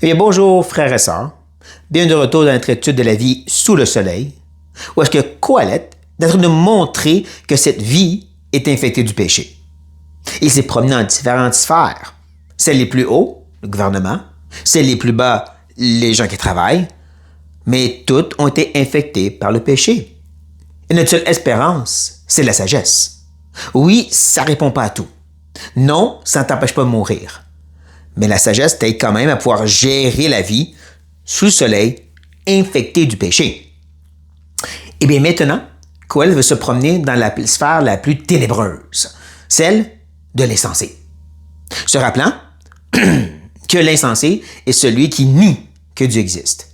Eh bien, bonjour frères et sœurs. Bien de retour dans notre étude de la vie sous le soleil, où est-ce que Qoheleth est en train de montrer que cette vie est infectée du péché. Il s'est promené dans différentes sphères. Celles les plus hauts, le gouvernement, celles les plus bas, les gens qui travaillent, mais toutes ont été infectées par le péché. Et notre seule espérance, c'est la sagesse. Oui, ça répond pas à tout. Non, ça ne t'empêche pas de mourir. Mais la sagesse t'aide quand même à pouvoir gérer la vie sous le soleil, infectée du péché. Et bien maintenant, Qoheleth veut se promener dans la sphère la plus ténébreuse, celle de l'insensé. Se rappelant que l'insensé est celui qui nie que Dieu existe,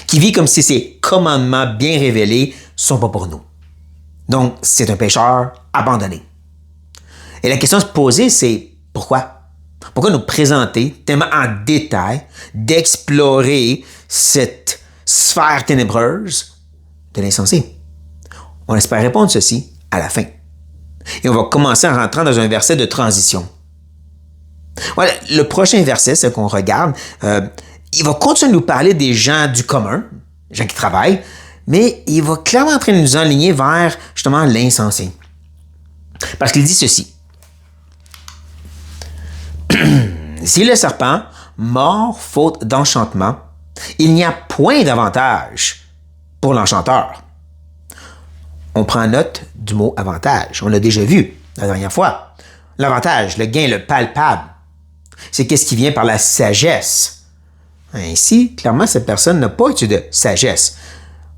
qui vit comme si ses commandements bien révélés ne sont pas pour nous. Donc, c'est un pécheur abandonné. Et la question à se poser, c'est pourquoi? Pourquoi nous présenter tellement en détail d'explorer cette sphère ténébreuse de l'insensé? On espère répondre ceci à la fin. Et on va commencer en rentrant dans un verset de transition. Voilà, le prochain verset, ce qu'on regarde, il va continuer de nous parler des gens du commun, des gens qui travaillent, mais il va clairement en train de nous enligner vers justement l'insensé. Parce qu'il dit ceci. Si le serpent mord faute d'enchantement, il n'y a point d'avantage pour l'enchanteur. On prend note du mot avantage. On l'a déjà vu la dernière fois. L'avantage, le gain, le palpable, c'est qu'est-ce qui vient par la sagesse. Ainsi, clairement, cette personne n'a pas eu de sagesse.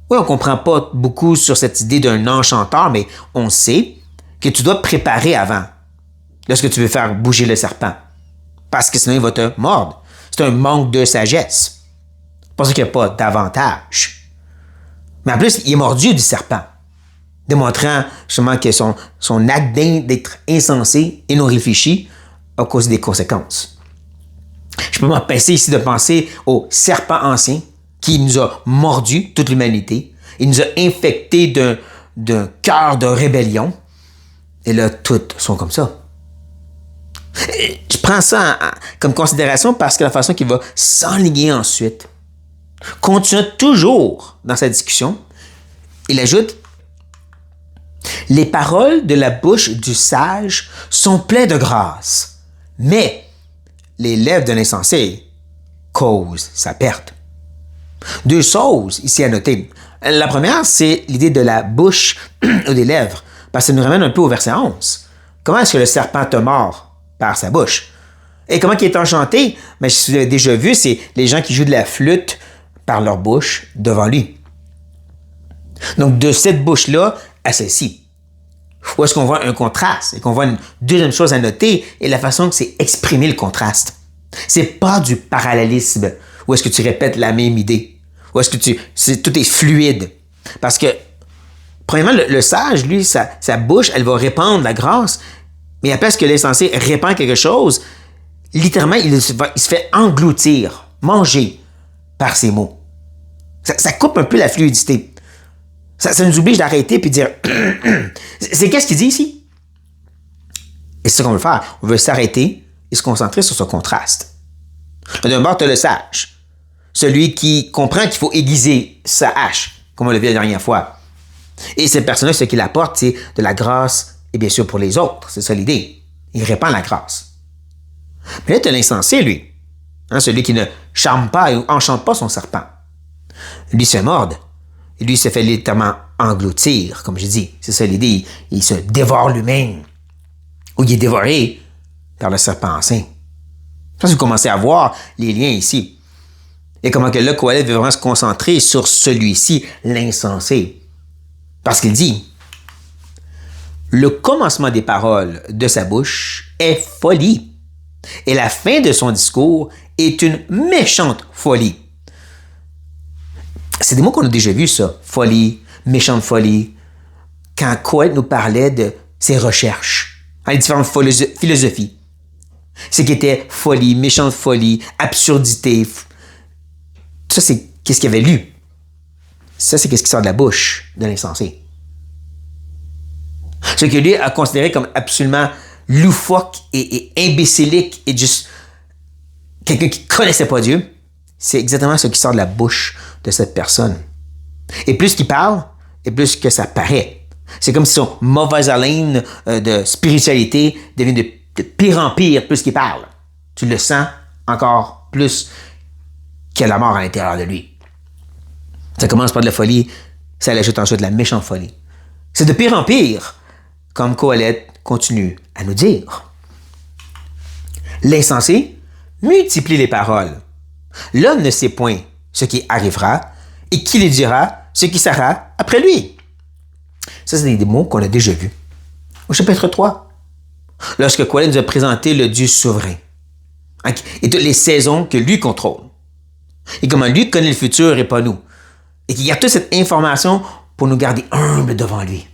Oui, on ne comprend pas beaucoup sur cette idée d'un enchanteur, mais on sait que tu dois te préparer avant lorsque tu veux faire bouger le serpent. Parce que sinon, il va te mordre. C'est un manque de sagesse. C'est pour ça qu'il n'y a pas d'avantage. Mais en plus, il est mordu du serpent, démontrant justement que son acte d'être insensé et non réfléchi a causé des conséquences. Je peux m'empêcher ici de penser au serpent ancien qui nous a mordu, toute l'humanité. Il nous a infectés d'un cœur de rébellion. Et là, toutes sont comme ça. Je prends ça comme considération parce que la façon qu'il va s'enligner ensuite, continue toujours dans sa discussion, il ajoute « Les paroles de la bouche du sage sont pleines de grâce, mais les lèvres de l'insensé causent sa perte. » Deux choses ici à noter. La première, c'est l'idée de la bouche ou des lèvres, parce que ça nous ramène un peu au verset 11. Comment est-ce que le serpent te mord? Par sa bouche. Et comment il est enchanté? Mais si vous avez déjà vu, c'est les gens qui jouent de la flûte par leur bouche devant lui. Donc, de cette bouche-là à celle-ci. Où est-ce qu'on voit un contraste? Et qu'on voit une deuxième chose à noter, et la façon que c'est exprimé le contraste. C'est pas du parallélisme, où est-ce que tu répètes la même idée. Où est-ce que tout est fluide. Parce que, premièrement, le sage, lui, sa bouche, elle va répandre la grâce. Mais après ce que l'insensé répand quelque chose, littéralement, il se fait engloutir, manger par ses mots. Ça coupe un peu la fluidité. Ça nous oblige d'arrêter et de dire c'est qu'est-ce qu'il dit ici? Et c'est ce qu'on veut faire. On veut s'arrêter et se concentrer sur ce contraste. D'un bord, tu as le sage, celui qui comprend qu'il faut aiguiser sa hache, comme on l'a vu la dernière fois. Et cette personne-là, ce qu'il apporte, c'est de la grâce. Et bien sûr pour les autres, c'est ça l'idée. Il répand la grâce. Mais là, tu as l'insensé, lui. Celui qui ne charme pas ou enchante pas son serpent. Lui se morde. Et lui se fait littéralement engloutir, comme je dis. C'est ça l'idée. Il se dévore lui-même. Ou il est dévoré par le serpent ancien. Je pense que vous commencez à voir les liens ici. Et comment que là, Qoheleth veut vraiment se concentrer sur celui-ci, l'insensé. Parce qu'il dit... Le commencement des paroles de sa bouche est folie. Et la fin de son discours est une méchante folie. C'est des mots qu'on a déjà vus, ça. Folie, méchante folie. Quand Qoheleth nous parlait de ses recherches, les différentes philosophies. Ce qui était folie, méchante folie, absurdité. Ça, c'est qu'est-ce qu'il avait lu. Ça, c'est qu'est-ce qui sort de la bouche de l'insensé. Ce que lui a considéré comme absolument loufoque et imbécilique et juste quelqu'un qui ne connaissait pas Dieu, c'est exactement ce qui sort de la bouche de cette personne. Et plus qu'il parle, et plus que ça paraît. C'est comme si son mauvaise haleine de spiritualité devient de pire en pire plus qu'il parle. Tu le sens encore plus qu'il y a la mort à l'intérieur de lui. Ça commence par de la folie, ça ajoute ensuite de la méchante folie. C'est de pire en pire, comme Qoheleth continue à nous dire. L'insensé multiplie les paroles. L'homme ne sait point ce qui arrivera et qui lui dira ce qui sera après lui. Ça, c'est des mots qu'on a déjà vus. Au chapitre 3, lorsque Qoheleth nous a présenté le Dieu souverain et toutes les saisons que lui contrôle. Et comment lui connaît le futur et pas nous. Et qu'il garde toute cette information pour nous garder humbles devant lui.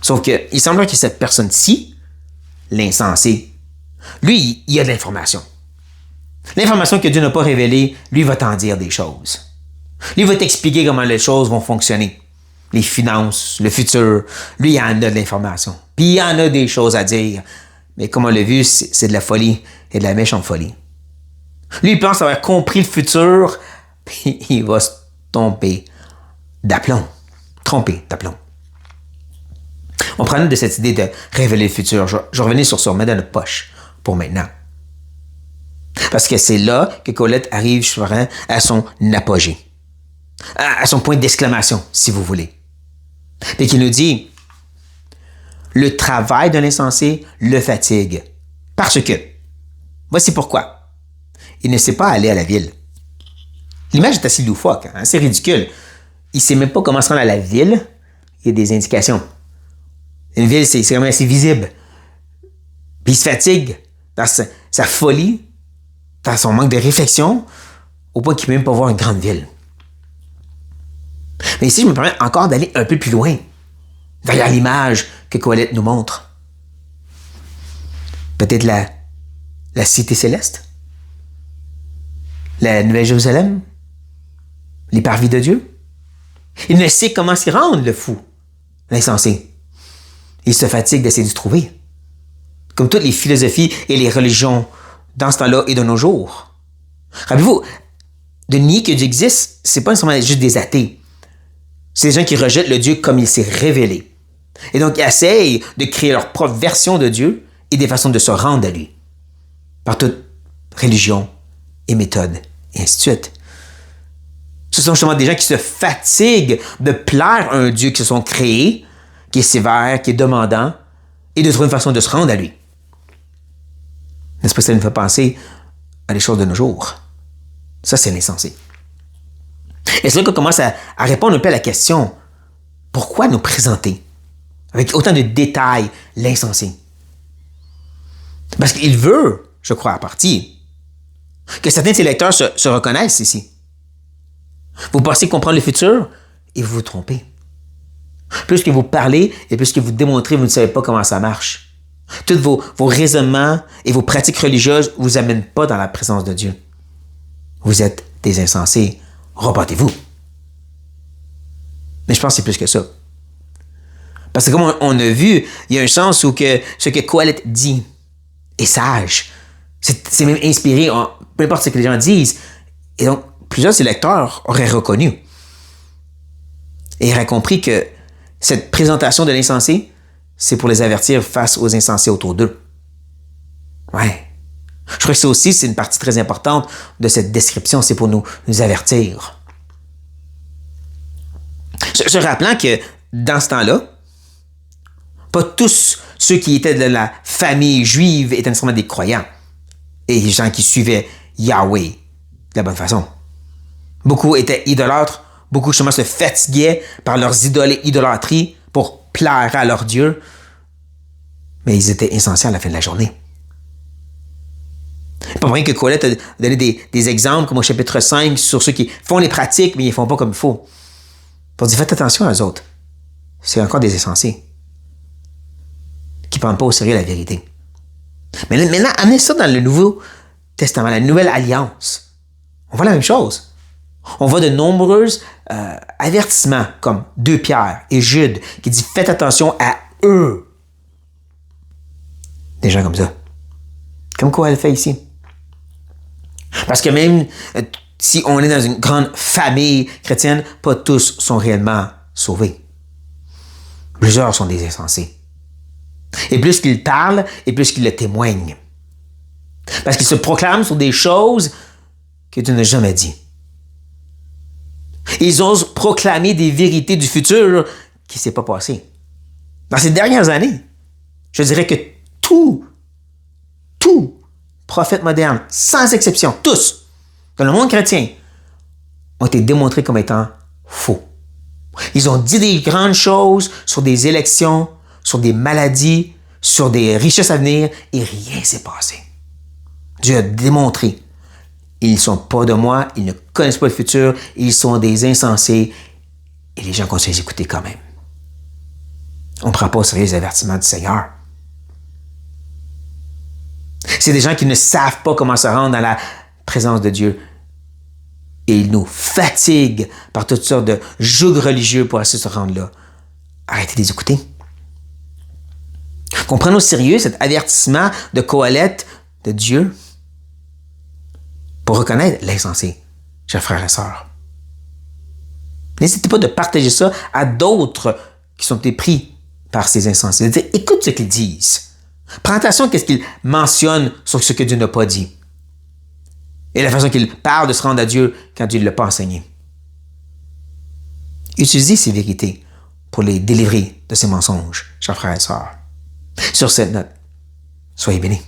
Sauf qu'il semble que cette personne-ci, l'insensé, lui, il a de l'information. L'information que Dieu n'a pas révélée, lui va t'en dire des choses. Lui va t'expliquer comment les choses vont fonctionner. Les finances, le futur, lui, il en a de l'information. Puis il en a des choses à dire. Mais comme on l'a vu, c'est de la folie et de la méchante folie. Lui, il pense avoir compris le futur, puis il va se tromper d'aplomb. Tromper d'aplomb. On prend note de cette idée de révéler le futur. Je vais revenir sur ça, on met dans notre poche pour maintenant. Parce que c'est là que Qoheleth arrive à son apogée. À son point d'exclamation, si vous voulez. Et qui nous dit, le travail de l'insensé le fatigue. Parce que, voici pourquoi. Il ne sait pas aller à la ville. L'image est assez loufoque, hein? C'est ridicule. Il ne sait même pas comment se rendre à la ville. Il y a des indications. Une ville, c'est quand même assez visible. Puis il se fatigue dans sa folie, dans son manque de réflexion, au point qu'il ne peut même pas voir une grande ville. Mais ici, je me permets encore d'aller un peu plus loin, vers l'image que Qoheleth nous montre. Peut-être la cité céleste? La Nouvelle Jérusalem? Les parvis de Dieu? Il ne sait comment s'y rendre, le fou, l'insensé. Il se fatigue d'essayer de se trouver. Comme toutes les philosophies et les religions dans ce temps-là et de nos jours. Rappelez-vous, de nier que Dieu existe, c'est pas nécessairement juste des athées. C'est des gens qui rejettent le Dieu comme il s'est révélé. Et donc, ils essayent de créer leur propre version de Dieu et des façons de se rendre à lui. Par toute religion et méthode, et ainsi de suite. Ce sont justement des gens qui se fatiguent de plaire à un Dieu qui se sont créés, qui est sévère, qui est demandant, et de trouver une façon de se rendre à lui. N'est-ce pas que ça nous fait penser à des choses de nos jours? Ça, c'est l'insensé. Et c'est là qu'on commence à répondre un peu à la question, pourquoi nous présenter avec autant de détails l'insensé? Parce qu'il veut, je crois, à partie, que certains de ses lecteurs se reconnaissent ici. Vous pensez comprendre le futur et vous vous trompez. Plus que vous parlez et plus que vous démontrez, vous ne savez pas comment ça marche. Tous vos raisonnements et vos pratiques religieuses ne vous amènent pas dans la présence de Dieu. Vous êtes des insensés. Reportez-vous. Mais je pense que c'est plus que ça. Parce que comme on a vu, il y a un sens où ce que Qoheleth dit est sage. C'est même inspiré, peu importe ce que les gens disent. Et donc, plusieurs de ses lecteurs auraient reconnu. Et auraient compris que cette présentation de l'insensé, c'est pour les avertir face aux insensés autour d'eux. Ouais. Je crois que ça aussi, c'est une partie très importante de cette description, c'est pour nous avertir. Se rappelant que dans ce temps-là, pas tous ceux qui étaient de la famille juive étaient nécessairement des croyants et des gens qui suivaient Yahweh de la bonne façon. Beaucoup étaient idolâtres, beaucoup justement se fatiguaient par leurs idoles et idolâtries pour plaire à leur Dieu, mais ils étaient insensés à la fin de la journée. Pas pour rien que Qoheleth a donné des exemples, comme au chapitre 5, sur ceux qui font les pratiques, mais ils ne font pas comme il faut. Pour dire, faites attention aux autres. C'est encore des insensés qui ne prennent pas au sérieux la vérité. Mais maintenant, amenez ça dans le Nouveau Testament, la Nouvelle Alliance. On voit la même chose. On voit de nombreux avertissements, comme 2 Pierre et Jude, qui disent, faites attention à eux. Des gens comme ça. Comme Qoheleth fait ici. Parce que même si on est dans une grande famille chrétienne, pas tous sont réellement sauvés. Plusieurs sont des insensés. Et plus qu'ils parlent, et plus qu'ils le témoignent. Parce qu'ils se proclament sur des choses que Dieu n'a jamais dit. Ils osent proclamer des vérités du futur qui ne s'est pas passé. Dans ces dernières années, je dirais que tout prophète moderne, sans exception, tous, dans le monde chrétien, ont été démontrés comme étant faux. Ils ont dit des grandes choses sur des élections, sur des maladies, sur des richesses à venir, et rien s'est passé. Dieu a démontré. Ils ne sont pas de moi, ils ne connaissent pas le futur, ils sont des insensés, et les gens continuent à les écouter quand même. On ne prend pas au sérieux les avertissements du Seigneur. C'est des gens qui ne savent pas comment se rendre dans la présence de Dieu. Et ils nous fatiguent par toutes sortes de jougs religieux pour essayer de se rendre là. Arrêtez de les écouter. Qu'on prenne au sérieux cet avertissement de Qoheleth de Dieu pour reconnaître l'insensé, chers frères et sœurs. N'hésitez pas de partager ça à d'autres qui sont pris par ces insensés. De dire, écoute ce qu'ils disent. Prends attention à ce qu'ils mentionnent sur ce que Dieu n'a pas dit. Et la façon qu'ils parlent de se rendre à Dieu quand Dieu ne l'a pas enseigné. Utilisez ces vérités pour les délivrer de ces mensonges, chers frères et sœurs. Sur cette note, soyez bénis.